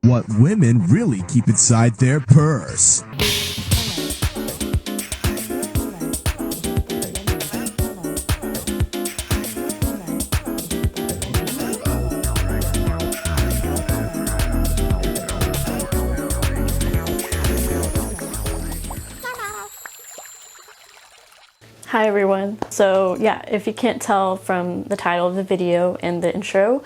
What women really keep inside their purse. Hi everyone. So yeah, if you can't tell from the title of the video and the intro,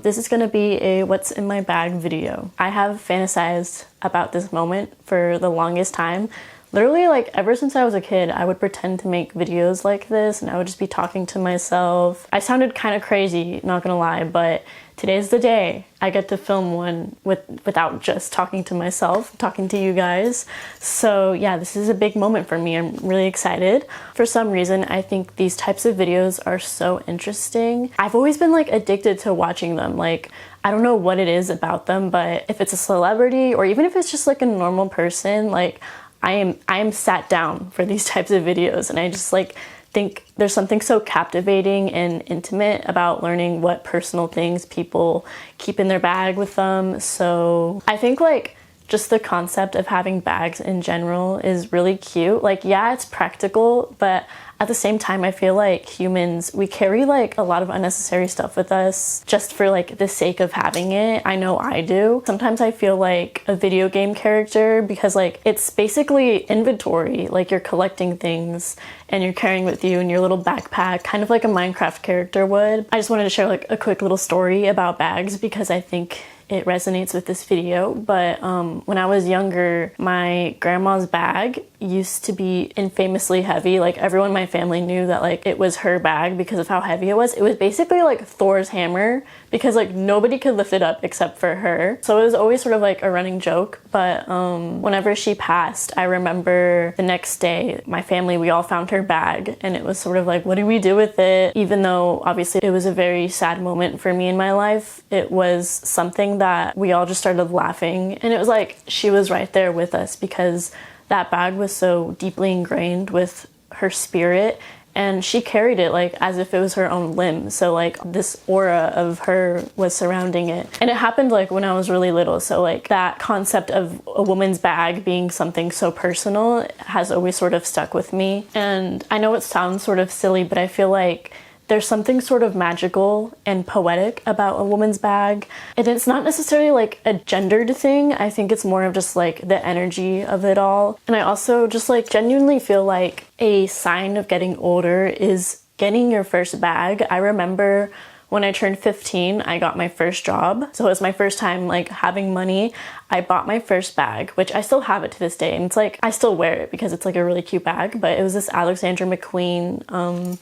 this is going to be a what's in my bag video. I have fantasized about this moment for the longest time. Literally, like, ever since I was a kid, I would pretend to make videos like this and I would just be talking to myself. I sounded kind of crazy, not gonna lie, but today's the day I get to film one without just talking to myself, talking to you guys. So yeah, this is a big moment for me. I'm really excited. For some reason, I think these types of videos are so interesting. I've always been like addicted to watching them. Like, I don't know what it is about them, but if it's a celebrity or even if it's just like a normal person, like I am sat down for these types of videos, and I just like think there's something so captivating and intimate about learning what personal things people keep in their bag with them. So I think like just the concept of having bags in general is really cute. Like, yeah, it's practical, but at the same time, I feel like humans, we carry like a lot of unnecessary stuff with us just for like the sake of having it. I know I do. Sometimes I feel like a video game character because like it's basically inventory. Like, you're collecting things and you're carrying with you in your little backpack, kind of like a Minecraft character would. I just wanted to share like a quick little story about bags because I think it resonates with this video. But when I was younger, my grandma's bag used to be infamously heavy. Like, everyone in my family knew that like it was her bag because of how heavy it was. It was basically like Thor's hammer because like nobody could lift it up except for her. So it was always sort of like a running joke. But whenever she passed, I remember the next day, my family, we all found her bag, and it was sort of like, what do we do with it? Even though obviously it was a very sad moment for me in my life, it was something that we all just started laughing. And it was like she was right there with us because that bag was so deeply ingrained with her spirit, and she carried it like as if it was her own limb. So like this aura of her was surrounding it. And it happened like when I was really little. So like that concept of a woman's bag being something so personal has always sort of stuck with me. And I know it sounds sort of silly, but I feel like there's something sort of magical and poetic about a woman's bag. And it's not necessarily like a gendered thing. I think it's more of just like the energy of it all. And I also just like genuinely feel like a sign of getting older is getting your first bag. I remember when I turned 15, I got my first job. So it was my first time like having money. I bought my first bag, which I still have it to this day. And it's like, I still wear it because it's like a really cute bag, but it was this Alexander McQueen,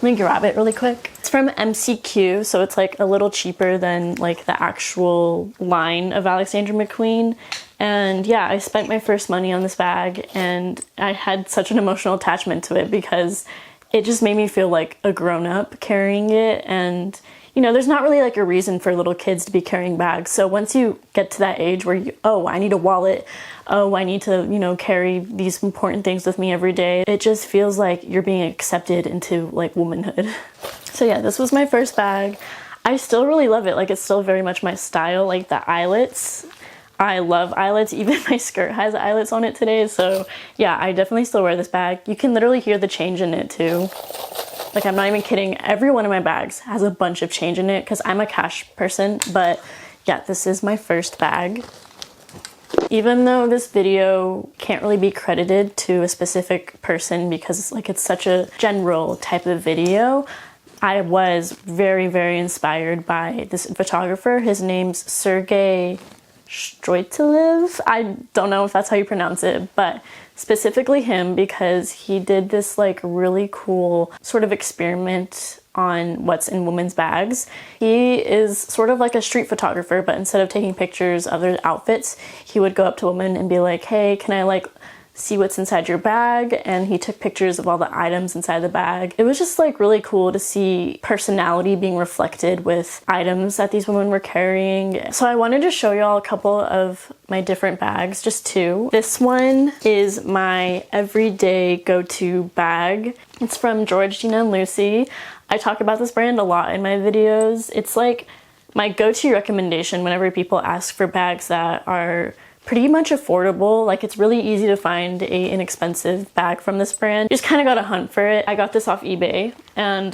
let me grab it really quick. It's from MCQ, so it's like a little cheaper than like the actual line of Alexander McQueen. And yeah, I spent my first money on this bag, and I had such an emotional attachment to it because it just made me feel like a grown-up carrying it. And you know, there's not really like a reason for little kids to be carrying bags. So once you get to that age where oh, I need a wallet, oh, I need to, you know, carry these important things with me every day, it just feels like you're being accepted into like womanhood. So yeah, this was my first bag. I still really love it. Like, it's still very much my style. Like the eyelets, I love eyelets. Even my skirt has eyelets on it today. So yeah, I definitely still wear this bag. You can literally hear the change in it too. Like, I'm not even kidding. Every one of my bags has a bunch of change in it because I'm a cash person. But yeah, this is my first bag. Even though this video can't really be credited to a specific person because like it's such a general type of video, I was very, very inspired by this photographer. His name's Sergei Stroitelev. I don't know if that's how you pronounce it, but specifically him because he did this like really cool sort of experiment on what's in women's bags. He is sort of like a street photographer, but instead of taking pictures of their outfits, he would go up to women and be like, hey, can I like see what's inside your bag? And he took pictures of all the items inside the bag. It was just like really cool to see personality being reflected with items that these women were carrying. So I wanted to show y'all a couple of my different bags, just two. This one is my everyday go-to bag. It's from George, Gina, and Lucy. I talk about this brand a lot in my videos. It's like My go-to recommendation whenever people ask for bags that are pretty much affordable, like it's really easy to find a inexpensive bag from this brand. You just kind of gotta hunt for it. I got this off eBay, and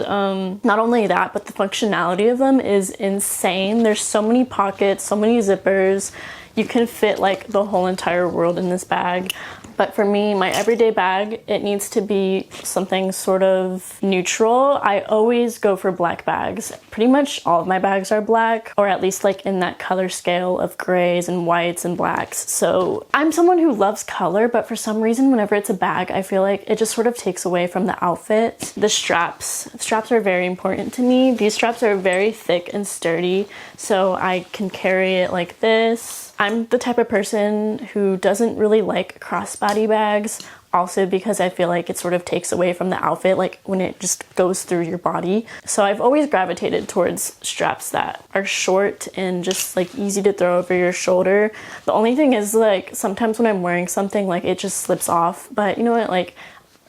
not only that, but the functionality of them is insane. There's so many pockets, so many zippers. You can fit like the whole entire world in this bag. But for me, my everyday bag, it needs to be something sort of neutral. I always go for black bags. Pretty much all of my bags are black, or at least like in that color scale of grays and whites and blacks. So I'm someone who loves color, but for some reason, whenever it's a bag, I feel like it just sort of takes away from the outfit. The straps. Straps are very important to me. These straps are very thick and sturdy, so I can carry it like this. I'm the type of person who doesn't really like crossbody bags, also because I feel like it sort of takes away from the outfit, like when it just goes through your body. So I've always gravitated towards straps that are short and just like easy to throw over your shoulder. The only thing is like sometimes when I'm wearing something, like it just slips off, but you know what, like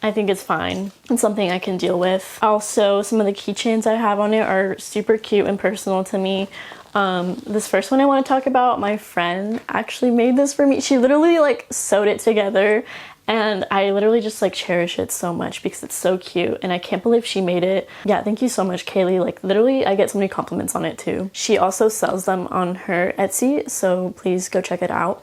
I think it's fine. It's something I can deal with. Also, some of the keychains I have on it are super cute and personal to me. This first one I want to talk about, my friend actually made this for me. She literally like sewed it together, and I literally just like cherish it so much because it's so cute, and I can't believe she made it. Yeah, thank you so much, Kaylee. Like literally I get so many compliments on it too. She also sells them on her Etsy, so please go check it out.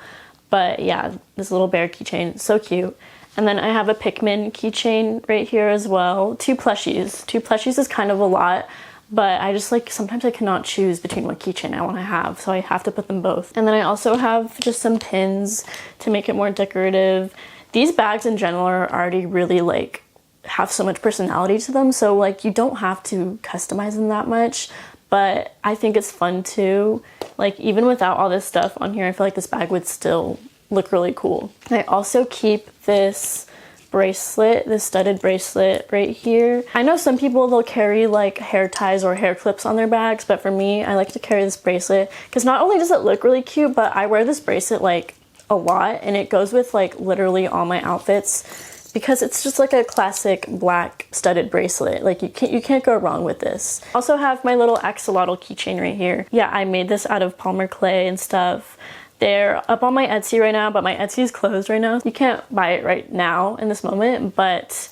But yeah, this little bear keychain, so cute. And then I have a Pikmin keychain right here as well. Two plushies. Two plushies is kind of a lot, but I just like, sometimes I cannot choose between what keychain I want to have, so I have to put them both. And then I also have just some pins to make it more decorative. These bags in general are already really like, have so much personality to them, so like you don't have to customize them that much, but I think it's fun too. Like even without all this stuff on here, I feel like this bag would still look really cool. I also keep this bracelet, this studded bracelet right here. I know some people, they'll carry like hair ties or hair clips on their bags, but for me, I like to carry this bracelet because not only does it look really cute, but I wear this bracelet like a lot, and it goes with like literally all my outfits because it's just like a classic black studded bracelet. Like you can't go wrong with this. Also have my little axolotl keychain right here. Yeah, I made this out of polymer clay and stuff. They're up on my Etsy right now, but my Etsy is closed right now. You can't buy it right now in this moment, but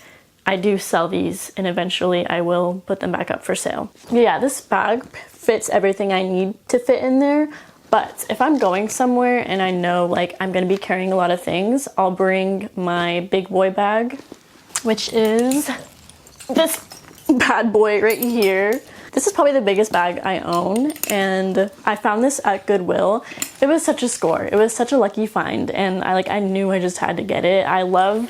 I do sell these, and eventually I will put them back up for sale. Yeah, this bag fits everything I need to fit in there, but if I'm going somewhere and I know like I'm gonna be carrying a lot of things, I'll bring my big boy bag, which is this bad boy right here. This is probably the biggest bag I own, and I found this at Goodwill. It was such a score. It was such a lucky find, and I knew I just had to get it. I love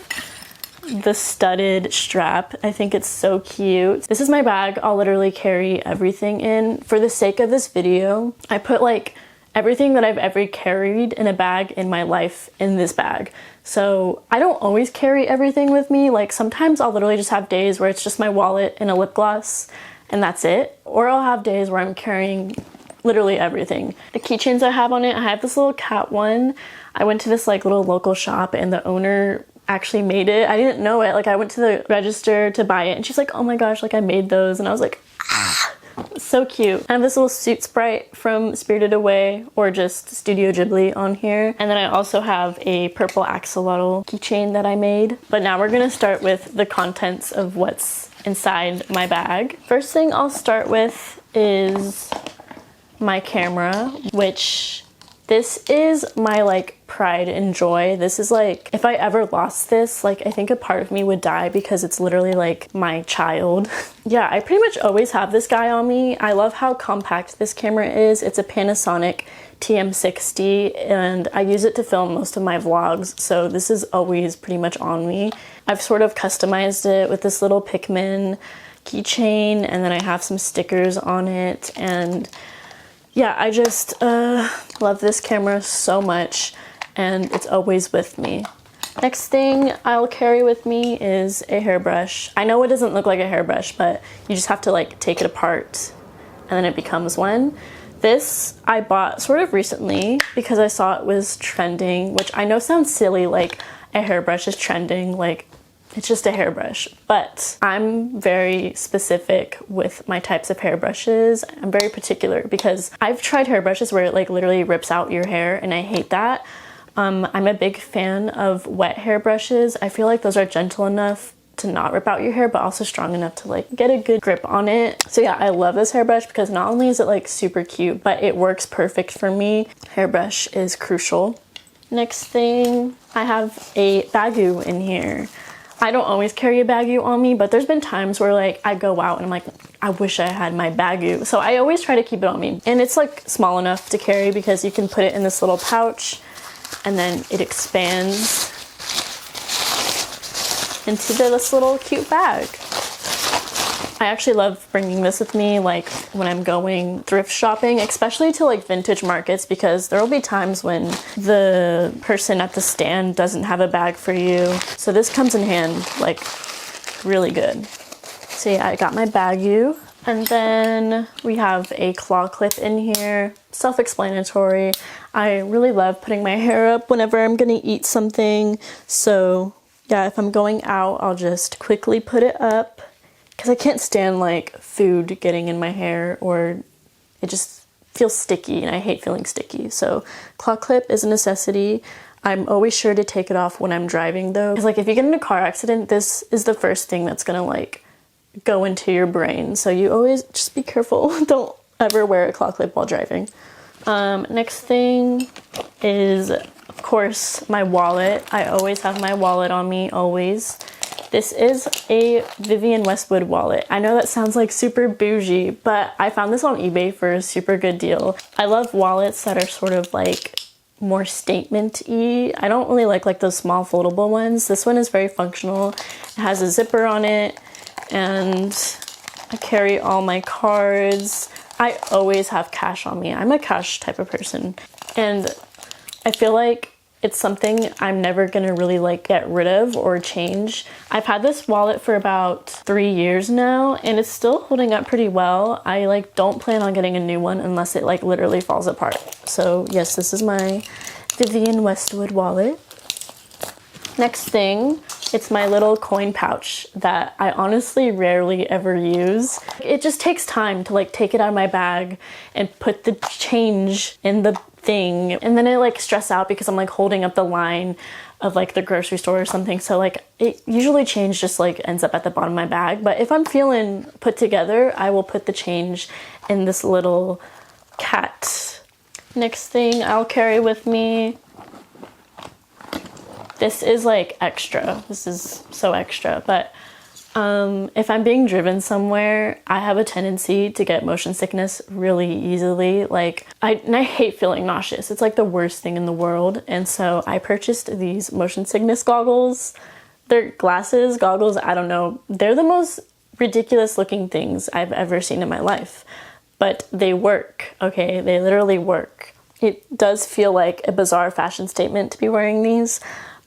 the studded strap. I think it's so cute. This is my bag I'll literally carry everything in. For the sake of this video, I put like everything that I've ever carried in a bag in my life in this bag. So I don't always carry everything with me. Like sometimes I'll literally just have days where it's just my wallet and a lip gloss, and that's it. Or I'll have days where I'm carrying literally everything. The keychains I have on it, I have this little cat one. I went to this like little local shop, and the owner actually made it. I didn't know it. Like I went to the register to buy it, and she's like, oh my gosh, like I made those. And I was like, ah, so cute. I have this little suit sprite from Spirited Away or just Studio Ghibli on here. And then I also have a purple axolotl keychain that I made. But now we're gonna start with the contents of what's inside my bag. First thing I'll start with is my camera, which this is my like pride and joy. This is like, if I ever lost this, like I think a part of me would die because it's literally like my child. Yeah, I pretty much always have this guy on me. I love how compact this camera is. It's a Panasonic TM60, and I use it to film most of my vlogs, so this is always pretty much on me. I've sort of customized it with this little Pikmin keychain, and then I have some stickers on it, and yeah, I just love this camera so much, and it's always with me. Next thing I'll carry with me is a hairbrush. I know it doesn't look like a hairbrush, but you just have to like take it apart and then it becomes one. This I bought sort of recently because I saw it was trending, which I know sounds silly, like a hairbrush is trending, like It's just a hairbrush, but I'm very specific with my types of hairbrushes. I'm very particular because I've tried hairbrushes where it like literally rips out your hair, and I hate that. I'm a big fan of wet hairbrushes. I feel like those are gentle enough to not rip out your hair, but also strong enough to like get a good grip on it. So yeah, I love this hairbrush because not only is it like super cute, but it works perfect for me. Hairbrush is crucial. Next thing, I have a bagu in here. I don't always carry a bagu on me, but there's been times where like I go out and I'm like, I wish I had my bagu. So I always try to keep it on me. And it's like small enough to carry because you can put it in this little pouch and then it expands into this little cute bag. I actually love bringing this with me like when I'm going thrift shopping, especially to like vintage markets, because there will be times when the person at the stand doesn't have a bag for you. So this comes in hand like really good. So yeah, I got my bagu. And then we have a claw clip in here, self-explanatory. I really love putting my hair up whenever I'm gonna eat something. So yeah, if I'm going out, I'll just quickly put it up because I can't stand like food getting in my hair, or it just feels sticky and I hate feeling sticky. So claw clip is a necessity. I'm always sure to take it off when I'm driving though, because like if you get in a car accident, this is the first thing that's gonna like go into your brain. So you always just be careful. Don't ever wear a claw clip while driving. Next thing is, of course, my wallet. I always have my wallet on me, always. This is a Vivienne Westwood wallet. I know that sounds like super bougie, but I found this on eBay for a super good deal. I love wallets that are sort of like more statement-y. I don't really like those small foldable ones. This one is very functional. It has a zipper on it, and I carry all my cards. I always have cash on me. I'm a cash type of person, and I feel like it's something I'm never gonna really like get rid of or change. I've had this wallet for about 3 years now, and it's still holding up pretty well. I like don't plan on getting a new one unless it like literally falls apart. So yes, this is my Vivienne Westwood wallet. Next thing, it's my little coin pouch that I honestly rarely ever use. It just takes time to like take it out of my bag and put the change in the thing, and then I like stress out because I'm like holding up the line of like the grocery store or something. So like it usually change just like ends up at the bottom of my bag. But if I'm feeling put together, I will put the change in this little cat. Next thing I'll carry with me, this is like extra. This is so extra, but if I'm being driven somewhere, I have a tendency to get motion sickness really easily. Like I hate feeling nauseous. It's like the worst thing in the world. And so I purchased these motion sickness goggles. They're goggles, I don't know. They're the most ridiculous looking things I've ever seen in my life, but they work, okay? They literally work. It does feel like a bizarre fashion statement to be wearing these,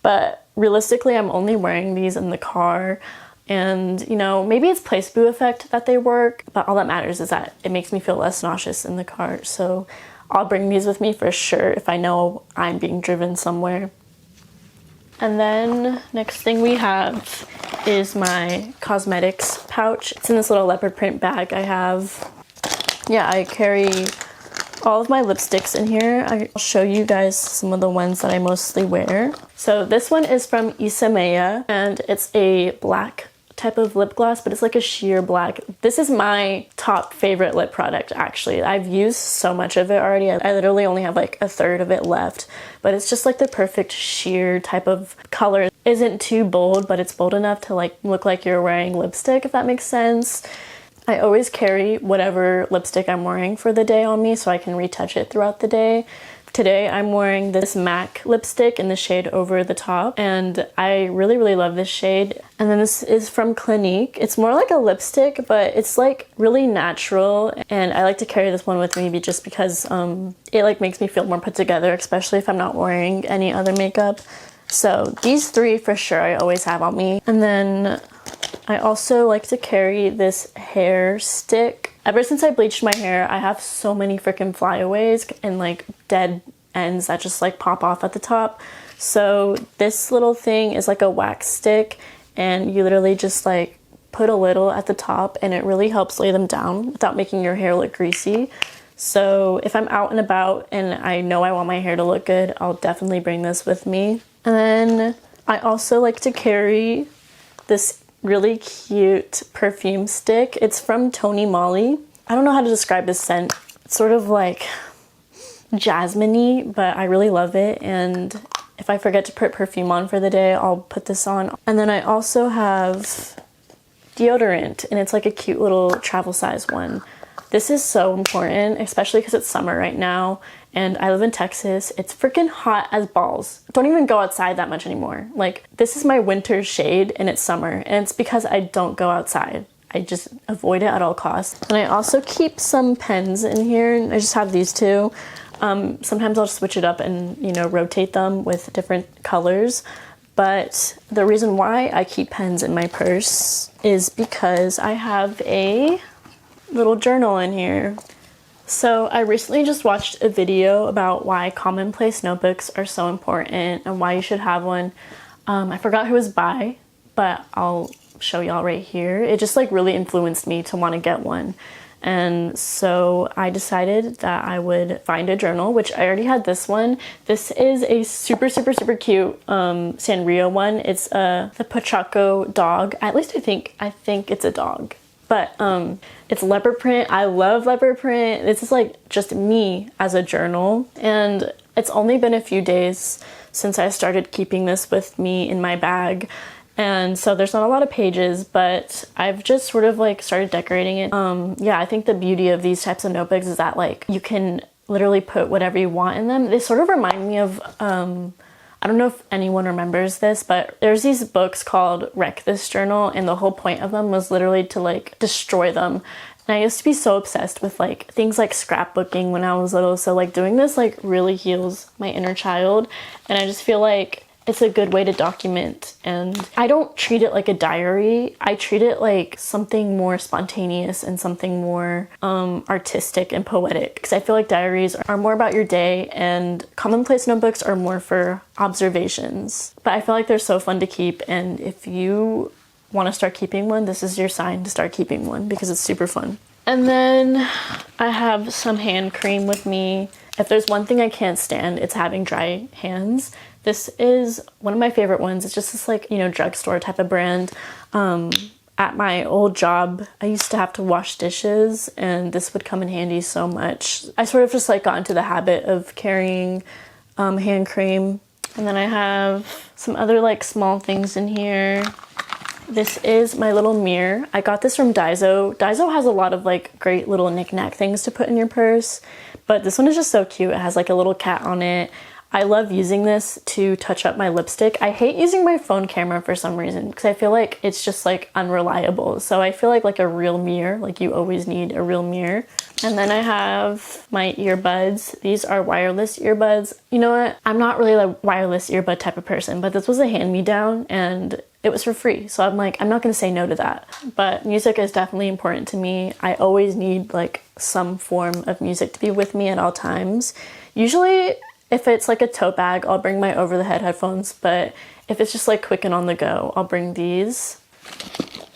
but realistically, I'm only wearing these in the car. And, you know, maybe it's placebo effect that they work, but all that matters is that it makes me feel less nauseous in the car. So I'll bring these with me for sure if I know I'm being driven somewhere. And then next thing we have is my cosmetics pouch. It's in this little leopard print bag I have. Yeah, I carry all of my lipsticks in here. I'll show you guys some of the ones that I mostly wear. So this one is from Isamaya, and it's a black type of lip gloss, but it's like a sheer black. This is my top favorite lip product, actually. I've used so much of it already. I literally only have like a third of it left, but it's just like the perfect sheer type of color. It isn't too bold, but it's bold enough to like look like you're wearing lipstick, if that makes sense. I always carry whatever lipstick I'm wearing for the day on me so I can retouch it throughout the day. Today I'm wearing this MAC lipstick in the shade Over the Top, and I really, really love this shade. And then this is from Clinique. It's more like a lipstick, but it's like really natural, and I like to carry this one with me just because it like makes me feel more put together, especially if I'm not wearing any other makeup. So these three for sure I always have on me. And then I also like to carry this hair stick. Ever since I bleached my hair, I have so many freaking flyaways and like dead ends that just like pop off at the top. So this little thing is like a wax stick, and you literally just like put a little at the top, and it really helps lay them down without making your hair look greasy. So if I'm out and about and I know I want my hair to look good, I'll definitely bring this with me. And then I also like to carry this really cute perfume stick. It's from Tony Moly. I don't know how to describe this scent. It's sort of like jasmine-y, but I really love it. And if I forget to put perfume on for the day, I'll put this on. And then I also have deodorant, and it's like a cute little travel size one. This is so important, especially because it's summer right now, and I live in Texas. It's freaking hot as balls. Don't even go outside that much anymore. Like, this is my winter shade, and it's summer, and it's because I don't go outside. I just avoid it at all costs. And I also keep some pens in here, and I just have these two. Sometimes I'll switch it up and, you know, rotate them with different colors. But the reason why I keep pens in my purse is because I have a little journal in here. So I recently just watched a video about why commonplace notebooks are so important and why you should have one. I forgot who it was by, but I'll show y'all right here. It just like really influenced me to want to get one. And so I decided that I would find a journal, which I already had this one. This is a super cute Sanrio one. It's the Pachaco dog. At least I think it's a dog. But it's leopard print. I love leopard print. This is like just me as a journal. And it's only been a few days since I started keeping this with me in my bag. And so there's not a lot of pages, but I've just sort of like started decorating it. Yeah, I think the beauty of these types of notebooks is that like you can literally put whatever you want in them. They sort of remind me of, I don't know if anyone remembers this, but there's these books called Wreck This Journal, and the whole point of them was literally to like destroy them. And I used to be so obsessed with like things like scrapbooking when I was little. So like doing this like really heals my inner child. And I just feel like it's a good way to document, and I don't treat it like a diary. I treat it like something more spontaneous and something more artistic and poetic, because I feel like diaries are more about your day and commonplace notebooks are more for observations. But I feel like they're so fun to keep, and if you want to start keeping one, this is your sign to start keeping one because it's super fun. And then I have some hand cream with me. If there's one thing I can't stand, it's having dry hands. This is one of my favorite ones. It's just this like, you know, drugstore type of brand. At my old job, I used to have to wash dishes, and this would come in handy so much. I sort of just like got into the habit of carrying hand cream. And then I have some other like small things in here. This is my little mirror. I got this from Daiso. Daiso has a lot of like great little knick-knack things to put in your purse, but this one is just so cute. It has like a little cat on it. I love using this to touch up my lipstick. I hate using my phone camera for some reason because I feel like it's just like unreliable. So I feel like a real mirror, like you always need a real mirror. And then I have my earbuds. These are wireless earbuds. You know what? I'm not really a wireless earbud type of person, but this was a hand-me-down and it was for free. So I'm like, I'm not gonna say no to that. But music is definitely important to me. I always need like some form of music to be with me at all times. Usually, if it's like a tote bag, I'll bring my over-the-head headphones, but if it's just like quick and on the go, I'll bring these.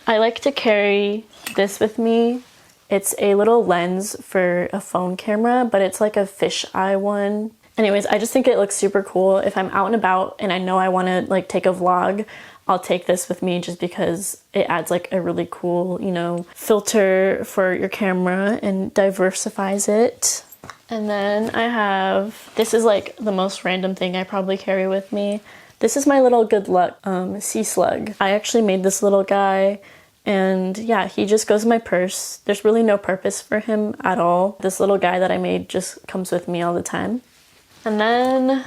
I like to carry this with me. It's a little lens for a phone camera, but it's like a fisheye one. Anyways, I just think it looks super cool. If I'm out and about and I know I want to like take a vlog, I'll take this with me just because it adds like a really cool, you know, filter for your camera and diversifies it. And then I have, this is like the most random thing I probably carry with me. This is my little good luck sea slug. I actually made this little guy, and yeah, he just goes in my purse. There's really no purpose for him at all. This little guy that I made just comes with me all the time. And then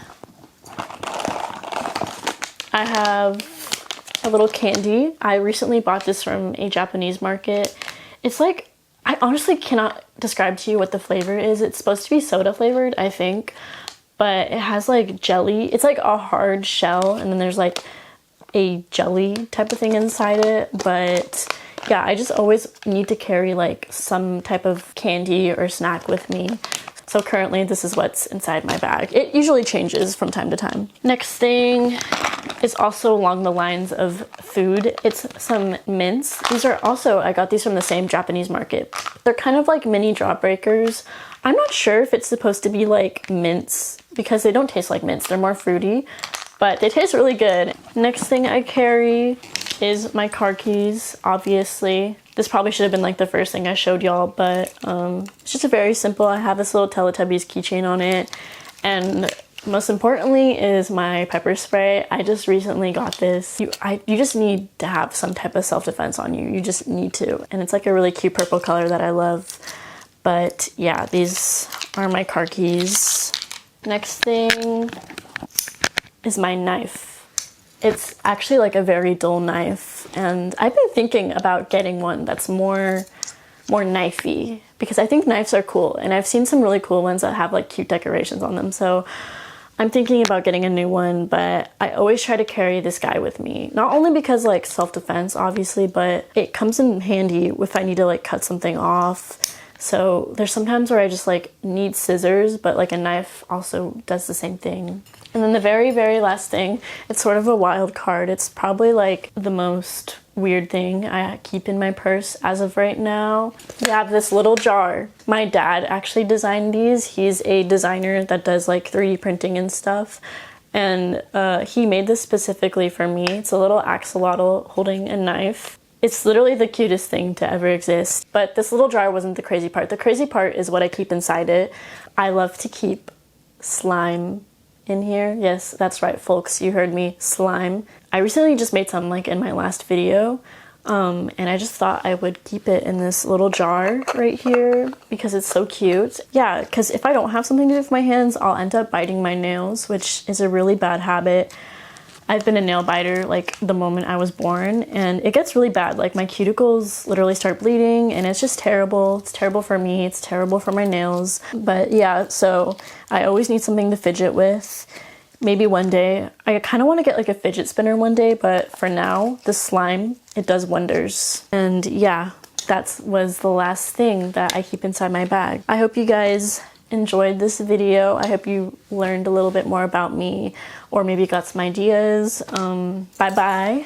I have a little candy. I recently bought this from a Japanese market. It's like, I honestly cannot describe to you what the flavor is. It's supposed to be soda flavored, I think, but it has like jelly. It's like a hard shell, and then there's like a jelly type of thing inside it. But yeah, I just always need to carry like some type of candy or snack with me. So currently this is what's inside my bag. It usually changes from time to time. Next thing is also along the lines of food. It's some mints. These are also, I got these from the same Japanese market. They're kind of like mini jawbreakers. I'm not sure if it's supposed to be like mints because they don't taste like mints. They're more fruity, but they taste really good. Next thing I carry is my car keys, obviously. This probably should have been like the first thing I showed y'all, but it's just a very simple, I have this little Teletubbies keychain on it, and most importantly is my pepper spray. I just recently got this. You just need to have some type of self-defense on you. You just need to. And it's like a really cute purple color that I love. But yeah, these are my car keys. Next thing is my knife. It's actually like a very dull knife, and I've been thinking about getting one that's more knifey, because I think knives are cool, and I've seen some really cool ones that have like cute decorations on them. So I'm thinking about getting a new one, but I always try to carry this guy with me. Not only because like self-defense, obviously, but it comes in handy if I need to like cut something off. So there's sometimes where I just like need scissors, but like a knife also does the same thing. And then the very, very last thing, it's sort of a wild card. It's probably like the most weird thing I keep in my purse as of right now. We have this little jar. My dad actually designed these. He's a designer that does like 3D printing and stuff. And he made this specifically for me. It's a little axolotl holding a knife. It's literally the cutest thing to ever exist. But this little jar wasn't the crazy part. The crazy part is what I keep inside it. I love to keep slime in here. Yes, that's right, folks. You heard me, slime. I recently just made some like in my last video. And I just thought I would keep it in this little jar right here because it's so cute. Yeah, because if I don't have something to do with my hands, I'll end up biting my nails, which is a really bad habit. I've been a nail biter like the moment I was born, and it gets really bad. Like my cuticles literally start bleeding, and it's just terrible. It's terrible for me. It's terrible for my nails. But yeah, so I always need something to fidget with. Maybe one day. I kind of want to get like a fidget spinner one day, but for now, the slime, it does wonders. And yeah, that was the last thing that I keep inside my bag. I hope you guys enjoyed this video. I hope you learned a little bit more about me, or maybe got some ideas. Bye bye.